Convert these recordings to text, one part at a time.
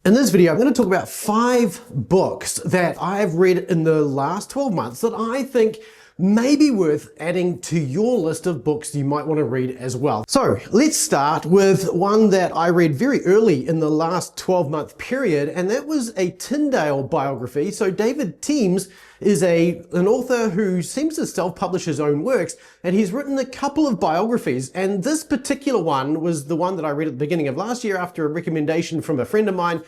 In this video, I'm going to talk about 5 books that I've read in the last 12 months that I think may be worth adding to your list of books you might want to read as well. So let's start with one that I read very early in the last 12-month period, and that was a Tyndale biography. So Teems is an author who seems to self-publish his own works, and he's written a couple of biographies, and this particular one was the one that I read at the beginning of last year after a recommendation from a friend of mine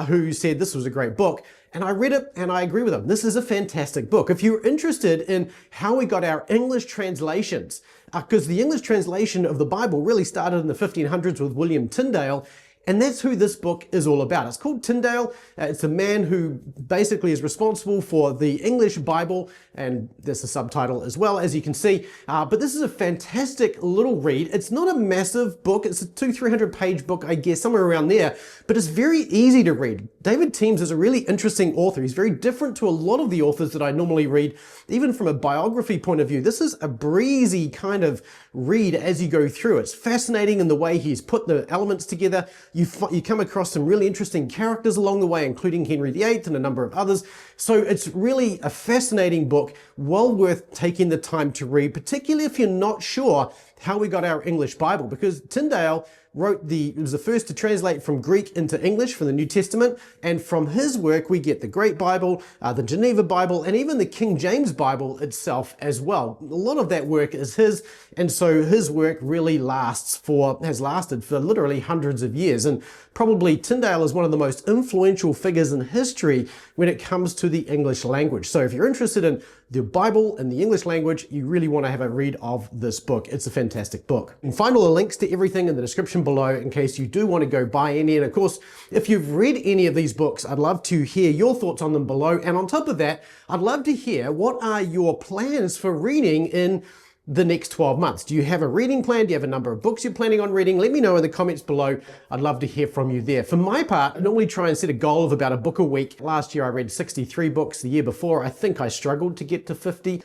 who said this was a great book. And I read it and I agree with him. This is a fantastic book. If you're interested in how we got our English translations, because the English translation of the Bible really started in the 1500s with William Tyndale, and that's who this book is all about. It's called Tyndale. It's a man who basically is responsible for the English Bible, and there's a subtitle as well, as you can see. But this is a fantastic little read. It's not a massive book. It's a 200-300 page book, I guess, somewhere around there, but it's very easy to read. Teems is a really interesting author. He's very different to a lot of the authors that I normally read, even from a biography point of view. This is a breezy kind of read as you go through. It's fascinating in the way he's put the elements together. You come across some really interesting characters along the way, including Henry VIII and a number of others. So it's really a fascinating book, well worth taking the time to read, particularly if you're not sure how we got our English Bible, because Tyndale was the first to translate from Greek into English for the New Testament, and from his work we get the Great Bible, the Geneva Bible, and even the King James Bible itself as well. A lot of that work is his, and so his work really has lasted for literally hundreds of years, and probably Tyndale is one of the most influential figures in history when it comes to the English language. So if you're interested in the Bible and the English language, you really want to have a read of this book. It's a fantastic book. And find all the links to everything in the description below in case you do want to go buy any. And of course, if you've read any of these books, I'd love to hear your thoughts on them below. And on top of that, I'd love to hear what are your plans for reading in the next 12 months. Do you have a reading plan? Do you have a number of books you're planning on reading? Let me know in the comments below. I'd love to hear from you there. For my part, I normally try and set a goal of about a book a week. Last year I read 63 books. The year before, I think I struggled to get to 50.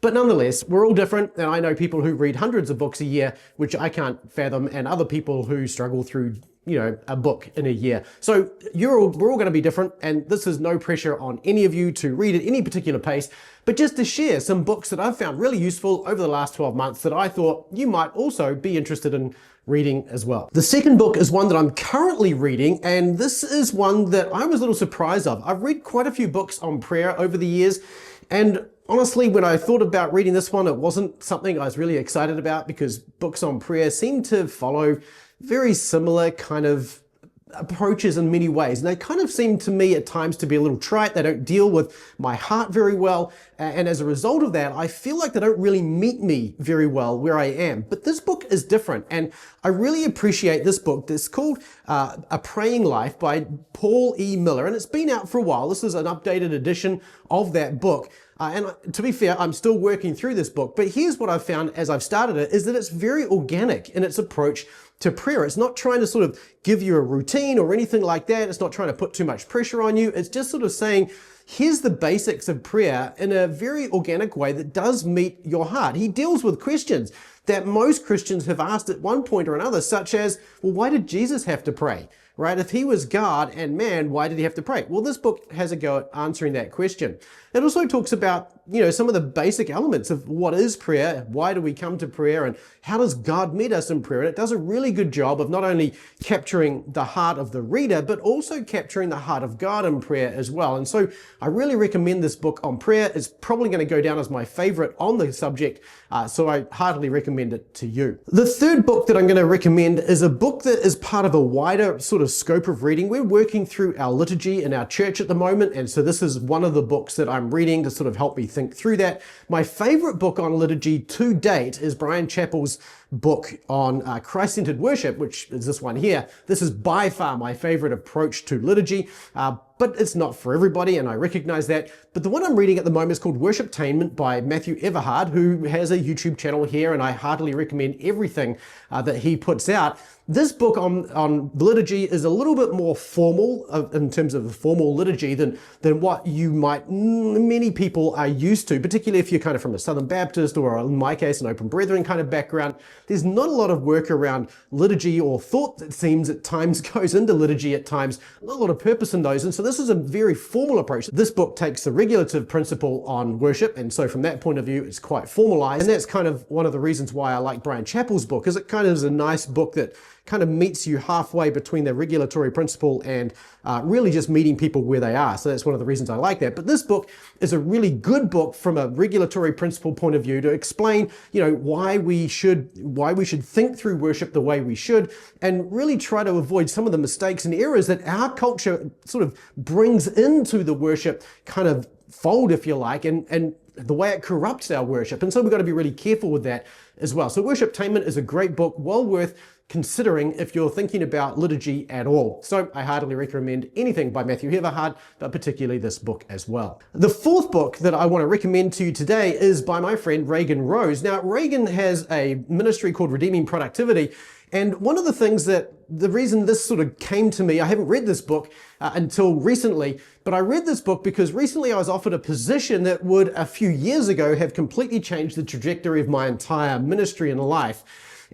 But nonetheless, we're all different, and I know people who read hundreds of books a year, which I can't fathom, and other people who struggle through a book in a year. So we're all going to be different, and this is no pressure on any of you to read at any particular pace, but just to share some books that I've found really useful over the last 12 months that I thought you might also be interested in reading as well. The second book is one that I'm currently reading, and this is one that I was a little surprised of. I've read quite a few books on prayer over the years, and honestly, when I thought about reading this one, it wasn't something I was really excited about because books on prayer seem to follow very similar kind of approaches in many ways. And they kind of seem to me at times to be a little trite. They don't deal with my heart very well. And as a result of that, I feel like they don't really meet me very well where I am. But this book is different. And I really appreciate this book. It's called A Praying Life by Paul E. Miller. And it's been out for a while. This is an updated edition of that book. And to be fair, I'm still working through this book, but here's what I've found as I've started it, is that it's very organic in its approach to prayer. It's not trying to sort of give you a routine or anything like that. It's not trying to put too much pressure on you. It's just sort of saying, here's the basics of prayer in a very organic way that does meet your heart. He deals with questions that most Christians have asked at one point or another, such as, well, why did Jesus have to pray? Right? If he was God and man, why did he have to pray? Well, this book has a go at answering that question. It also talks about, some of the basic elements of what is prayer, why do we come to prayer, and how does God meet us in prayer? And it does a really good job of not only capturing the heart of the reader, but also capturing the heart of God in prayer as well. And so I really recommend this book on prayer. It's probably going to go down as my favorite on the subject, so I heartily recommend it to you. The third book that I'm going to recommend is a book that is part of a wider sort of scope of reading. We're working through our liturgy in our church at the moment, and so this is one of the books that I'm reading to sort of help me think through that. My favorite book on liturgy to date is Brian Chappell's book on Christ-centered worship, which is this one here. This is by far my favorite approach to liturgy, but it's not for everybody, and I recognize that. But the one I'm reading at the moment is called Worshiptainment by Everhard, who has a YouTube channel here, and I heartily recommend everything that he puts out. This book on liturgy is a little bit more formal in terms of the formal liturgy than what many people are used to, particularly if you're kind of from a Southern Baptist or, in my case, an Open Brethren kind of background. there's not a lot of work around liturgy or thought that seems at times goes into liturgy at times, not a lot of purpose in those. And so this is a very formal approach. This book takes the regulative principle on worship, and so from that point of view, it's quite formalized. And that's kind of one of the reasons why I like Brian Chappell's book, is it kind of is a nice book that kind of meets you halfway between the regulatory principle and really just meeting people where they are. So that's one of the reasons I like that. But this book is a really good book from a regulatory principle point of view to explain, why we should think through worship the way we should, and really try to avoid some of the mistakes and errors that our culture sort of brings into the worship kind of fold, if you like, and the way it corrupts our worship. And so we've got to be really careful with that as well. So Worshiptainment is a great book, well worth considering if you're thinking about liturgy at all. So I heartily recommend anything by Matthew Everhard, but particularly this book as well. The fourth book that I want to recommend to you today is by my friend Reagan Rose. Now, Reagan has a ministry called Redeeming Productivity, and one of the things the reason this sort of came to me, I haven't read this book until recently, but I read this book because recently I was offered a position that would, a few years ago, have completely changed the trajectory of my entire ministry and life.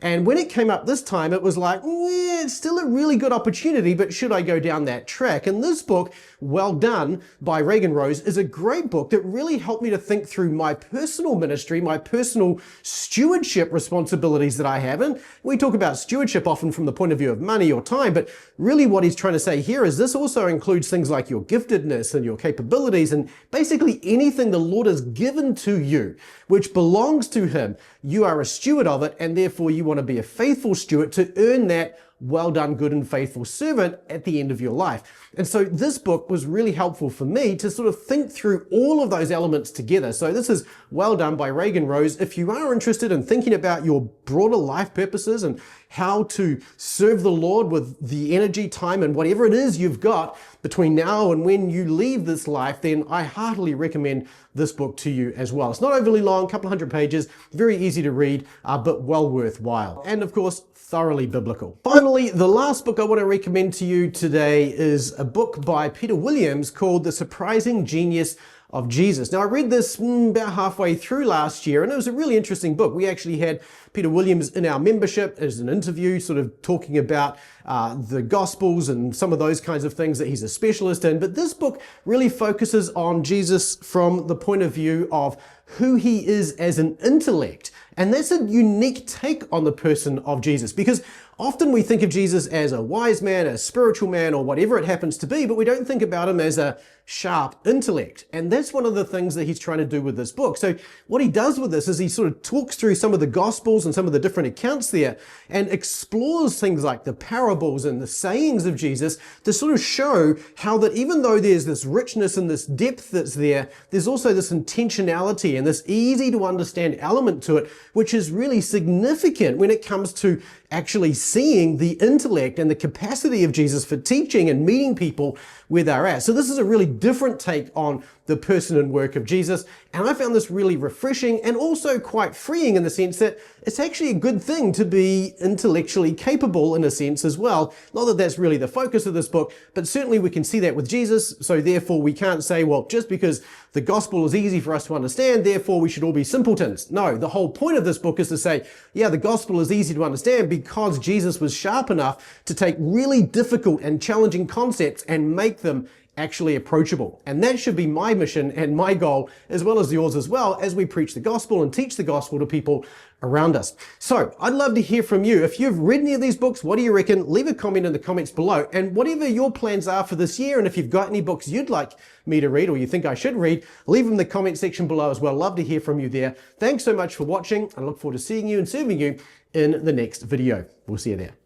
And when it came up this time, it was like, it's still a really good opportunity, but should I go down that track? And this book, Well Done, by Reagan Rose, is a great book that really helped me to think through my personal ministry, my personal stewardship responsibilities that I have. And we talk about stewardship often from the point of view of money or time, but really what he's trying to say here is this also includes things like your giftedness and your capabilities and basically anything the Lord has given to you, which belongs to him. You are a steward of it, and therefore you want to be a faithful steward to earn that well done, good and faithful servant at the end of your life. And so this book was really helpful for me to sort of think through all of those elements together. So this is Well Done by Reagan Rose. If you are interested in thinking about your broader life purposes and how to serve the Lord with the energy, time, and whatever it is you've got between now and when you leave this life, then I heartily recommend this book to you as well. It's not overly long, a couple 100 pages, very easy to read, but well worthwhile. And of course, thoroughly biblical. Finally, the last book I want to recommend to you today is a book by Peter Williams called The Surprising Genius of Jesus. Now, I read this about halfway through last year, and it was a really interesting book. We actually had Peter Williams in our membership as an interview, sort of talking about the Gospels and some of those kinds of things that he's a specialist in. But this book really focuses on Jesus from the point of view of who he is as an intellect. And that's a unique take on the person of Jesus, because often we think of Jesus as a wise man, a spiritual man, or whatever it happens to be, but we don't think about him as a sharp intellect. And that's one of the things that he's trying to do with this book. So what he does with this is he sort of talks through some of the Gospels and some of the different accounts there and explores things like the parables and the sayings of Jesus to sort of show how that even though there's this richness and this depth that's there, there's also this intentionality and this easy to understand element to it, which is really significant when it comes to actually seeing the intellect and the capacity of Jesus for teaching and meeting people where they're at. So this is a really different take on the person and work of Jesus. And I found this really refreshing and also quite freeing in the sense that it's actually a good thing to be intellectually capable in a sense as well. Not that that's really the focus of this book, but certainly we can see that with Jesus. So therefore we can't say, well, just because the gospel is easy for us to understand, therefore we should all be simpletons. No, the whole point of this book is to say, yeah, the gospel is easy to understand because Jesus was sharp enough to take really difficult and challenging concepts and make them actually approachable. And that should be my mission and my goal, as well as yours as well, as we preach the gospel and teach the gospel to people around us. So I'd love to hear from you. If you've read any of these books, what do you reckon? Leave a comment in the comments below. And whatever your plans are for this year, and if you've got any books you'd like me to read or you think I should read, leave them in the comment section below as well. Love to hear from you there. Thanks so much for watching. I look forward to seeing you and serving you in the next video. We'll see you there.